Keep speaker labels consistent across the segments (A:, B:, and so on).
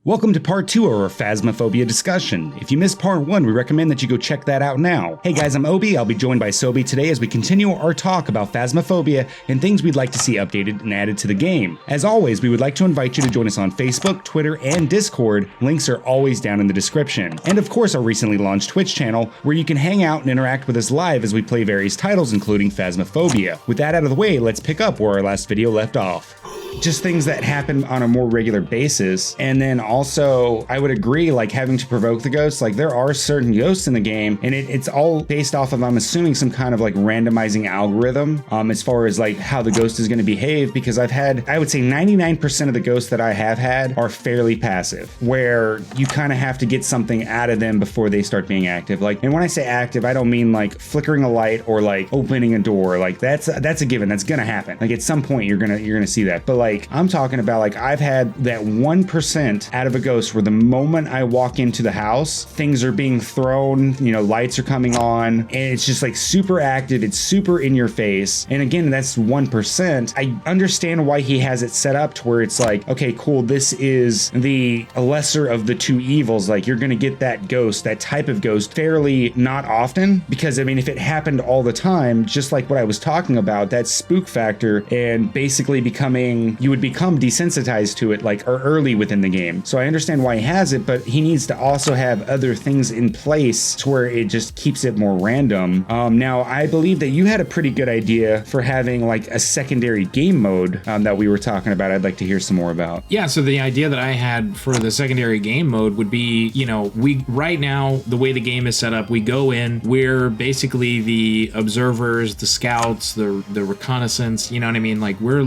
A: Welcome to part 2 of our Phasmophobia discussion. If you missed part 1, we recommend that you go check that out now. Hey guys, I'm Obi. I'll be joined by Sobi today as we continue our talk about Phasmophobia and things we'd like to see updated and added to the game. As always, we would like to invite you to join us on Facebook, Twitter, and Discord. Links are always down in the description. And of course, our recently launched Twitch channel, where you can hang out and interact with us live as we play various titles, including Phasmophobia. With that out of the way, let's pick up where our last video left off. Just things that happen on a more regular basis. And then also, I would agree, like having to provoke the ghosts, like there are certain ghosts in the game, and it's all based off of, I'm assuming, some kind of like randomizing algorithm as far as like how the ghost is going to behave, because I've had, I would say 99% of the ghosts that I have had are fairly passive, where you kind of have to get something out of them before they start being active. Like, and when I say active, I don't mean like flickering a light or like opening a door. Like that's a given. That's gonna happen. Like at some point you're gonna see that. But like I'm talking about, like I've had that 1% out of a ghost where the moment I walk into the house, things are being thrown, you know, lights are coming on, and it's just like super active. It's super in your face. And again, that's 1%. I understand why he has it set up to where it's like, okay, cool. This is the lesser of the two evils. Like you're gonna get that ghost, that type of ghost, fairly not often, because I mean, if it happened all the time, just like what I was talking about, that spook factor and basically you would become desensitized to it like early within the game. So I understand why he has it, but he needs to also have other things in place to where it just keeps it more random. Now I believe that you had a pretty good idea for having like a secondary game mode that we were talking about. I'd like to hear some more about.
B: Yeah, so the idea that I had for the secondary game mode would be, you know, we right now, the way the game is set up, we go in, we're basically the observers, the scouts, the reconnaissance, you know what I mean? Like we're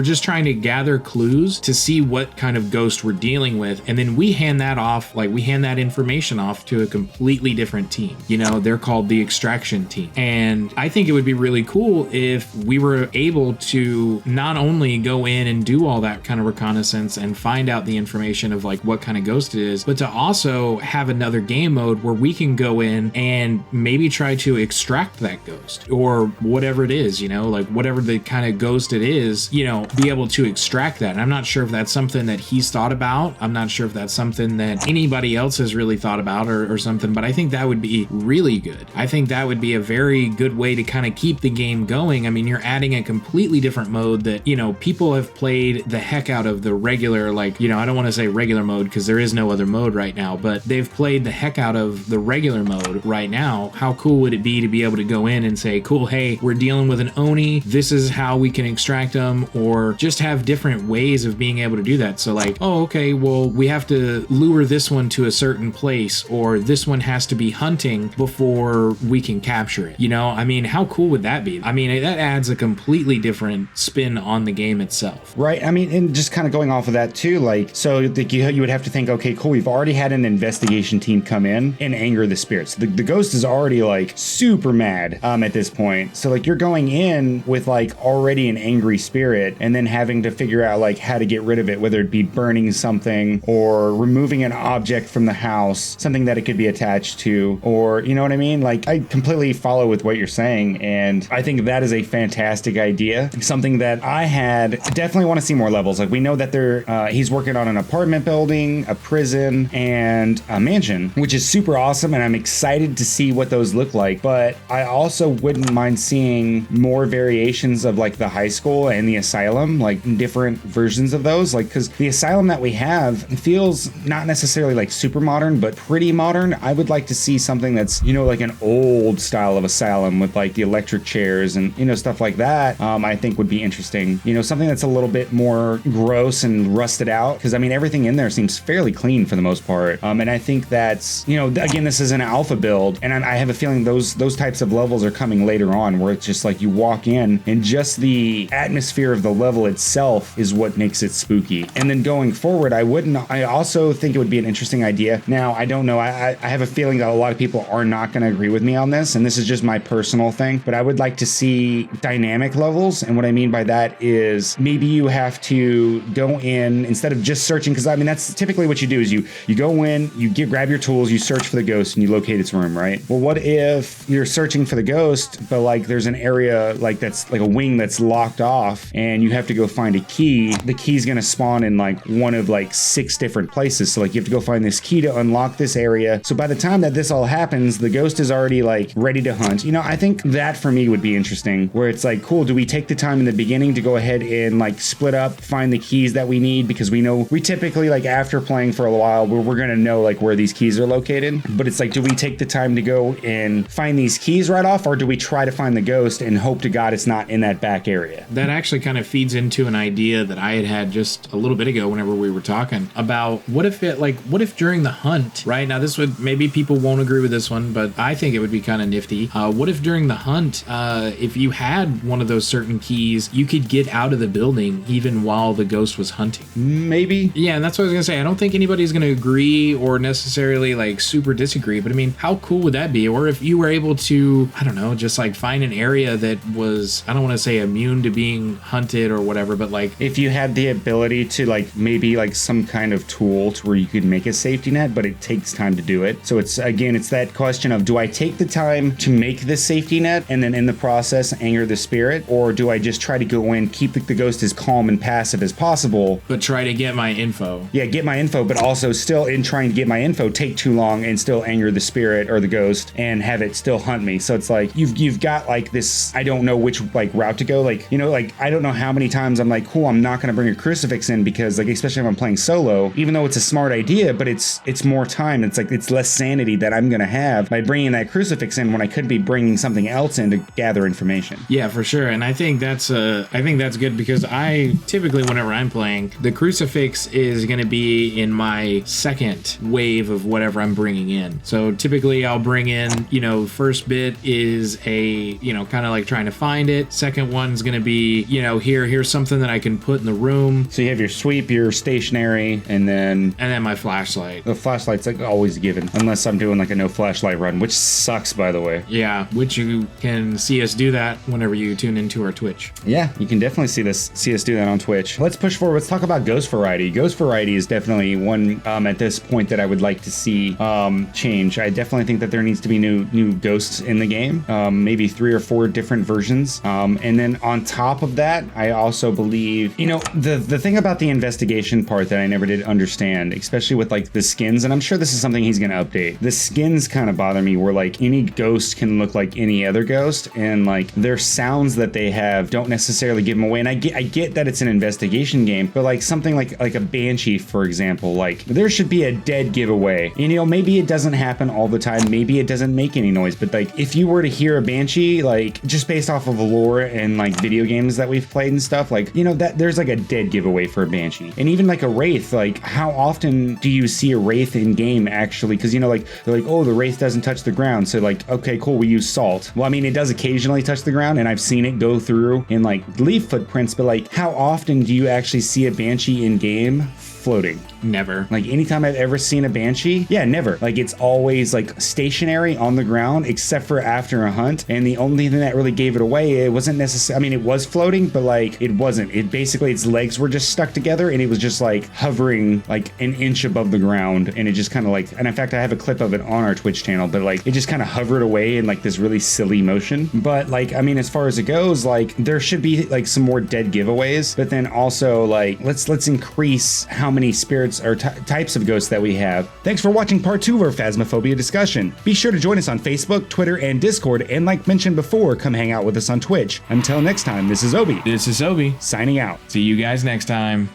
B: just trying to gather clues to see what kind of ghost we're dealing with, and then we hand that information off to a completely different team. You know, they're called the extraction team. And I think it would be really cool if we were able to not only go in and do all that kind of reconnaissance and find out the information of like what kind of ghost it is, but to also have another game mode where we can go in and maybe try to extract that ghost or whatever it is, you know, like whatever the kind of ghost it is, you know, be able to extract that. And I'm not sure if that's something that he's thought about. I'm not sure if that's something that anybody else has really thought about or something, but I think that would be really good. I think that would be a very good way to kind of keep the game going. I mean, you're adding a completely different mode that, you know, people have played the heck out of the regular, like, you know, I don't want to say regular mode because there is no other mode right now, but they've played the heck out of the regular mode right now. How cool would it be to be able to go in and say, cool, hey, we're dealing with an Oni. This is how we can extract them, or just have different ways of being able to do that. So like, oh, okay, well, we have to lure this one to a certain place, or this one has to be hunting before we can capture it. You know, I mean, how cool would that be? I mean, that adds a completely different spin on the game itself.
A: Right. I mean, and just kind of going off of that too, like, so you would have to think, okay, cool, we've already had an investigation team come in and anger the spirits. The ghost is already like super mad at this point. So like you're going in with like already an angry spirit and then having to figure out like how to get rid of it, whether it be burning something or removing an object from the house, something that it could be attached to, or you know what I mean? Like I completely follow with what you're saying, and I think that is a fantastic idea. Something that I definitely want to see more levels. Like we know that he's working on an apartment building, a prison, and a mansion, which is super awesome, and I'm excited to see what those look like. But I also wouldn't mind seeing more variations of like the high school and the asylum, like different versions of those, like because the asylum that we have feels not necessarily like super modern, but pretty modern. I would like to see something that's, you know, like an old style of asylum with like the electric chairs and, you know, stuff like that. I think would be interesting. You know, something that's a little bit more gross and rusted out, because I mean everything in there seems fairly clean for the most part. And I think that's, you know, again, this is an alpha build, and I have a feeling those types of levels are coming later on, where it's just like you walk in and just the atmosphere of the level itself is what makes it spooky. And then going forward, I also think it would be an interesting idea. Now, I don't know, I have a feeling that a lot of people are not going to agree with me on this, and this is just my personal thing, but I would like to see dynamic levels. And what I mean by that is maybe you have to go in instead of just searching, because I mean that's typically what you do is you go in, grab your tools, you search for the ghost, and you locate its room, right? Well, what if you're searching for the ghost, but like there's an area like that's like a wing that's locked off, and and you have to go find a key. The key's gonna spawn in like one of like 6 different places. So like you have to go find this key to unlock this area. So by the time that this all happens, the ghost is already like ready to hunt. You know, I think that for me would be interesting, where it's like, cool, do we take the time in the beginning to go ahead and like split up, find the keys that we need? Because we know we typically, like after playing for a while, we're gonna know like where these keys are located. But it's like, do we take the time to go and find these keys right off, or do we try to find the ghost and hope to God it's not in that back area?
B: That actually kind of feeds into an idea that I had just a little bit ago whenever we were talking about what if during the hunt, right? Now this would, maybe people won't agree with this one, but I think it would be kind of nifty. What if during the hunt, if you had one of those certain keys, you could get out of the building even while the ghost was hunting?
A: Maybe.
B: Yeah, and that's what I was gonna say. I don't think anybody's gonna agree or necessarily like super disagree, but I mean, how cool would that be? Or if you were able to, I don't know, just like find an area that was, I don't want to say immune to being hunted or whatever, but like
A: if you had the ability to like maybe like some kind of tool to where you could make a safety net, but it takes time to do it. So it's, again, it's that question of, do I take the time to make this safety net and then in the process anger the spirit, or do I just try to go in, keep the ghost as calm and passive as possible,
B: but try to get my info?
A: Yeah, get my info, but also still in trying to get my info take too long and still anger the spirit or the ghost and have it still hunt me. So it's like you've got like this, I don't know which like route to go. Like, you know, like I don't know how many times I'm like, cool, I'm not gonna bring a crucifix in, because like, especially if I'm playing solo, even though it's a smart idea, but it's more time. It's like, it's less sanity that I'm gonna have by bringing that crucifix in when I could be bringing something else in to gather information.
B: Yeah, for sure. And I think that's good, because I typically, whenever I'm playing, the crucifix is going to be in my second wave of whatever I'm bringing in. So typically I'll bring in, you know, first bit is a, you know, kind of like trying to find it. Second one's going to be, you know, here's something that I can put in the room.
A: So you have your sweep, your stationary, and then
B: my flashlight.
A: The flashlight's like always given, unless I'm doing like a no flashlight run, which sucks, by the way.
B: Yeah, which you can see us do that whenever you tune into our Twitch.
A: Yeah, you can definitely see us do that on Twitch. Let's push forward. Let's talk about ghost variety. Ghost variety is definitely one at this point that I would like to see change. I definitely think that there needs to be new ghosts in the game, maybe 3 or 4 different versions. And then on top of that, I also believe, you know, the thing about the investigation part that I never did understand, especially with like the skins, and I'm sure this is something he's going to update. The skins kind of bother me, where like any ghost can look like any other ghost, and like their sounds that they have don't necessarily give them away. And I get that it's an investigation game, but like something like a banshee, for example, like there should be a dead giveaway. And, you know, maybe it doesn't happen all the time, maybe it doesn't make any noise, but like if you were to hear a banshee, like just based off of lore and like video games that we've played and stuff, like, you know, that there's like a dead giveaway for a banshee. And even like a wraith, like how often do you see a wraith in game actually? Because, you know, like they're like, oh, the wraith doesn't touch the ground, so like, okay, cool, we use salt. Well, I mean, it does occasionally touch the ground, and I've seen it go through in like leaf footprints, but like how often do you actually see a banshee in game floating?
B: Never.
A: Like anytime I've ever seen a banshee, yeah, never. Like it's always like stationary on the ground, except for after a hunt. And the only thing that really gave it away, it wasn't necessarily, I mean, it was floating, but like it wasn't. It basically, its legs were just stuck together, and it was just like hovering like an inch above the ground. And it just kind of like, and in fact, I have a clip of it on our Twitch channel, but like it just kind of hovered away in like this really silly motion. But like, I mean, as far as it goes, like there should be like some more dead giveaways, but then also like, let's increase how many spirits or types of ghosts that we have. Thanks for watching part 2 of our Phasmophobia discussion. Be sure to join us on Facebook, Twitter, and Discord, and like mentioned before, come hang out with us on Twitch. Until next time, this is Obi.
B: This is Obi.
A: Signing out.
B: See you guys next time.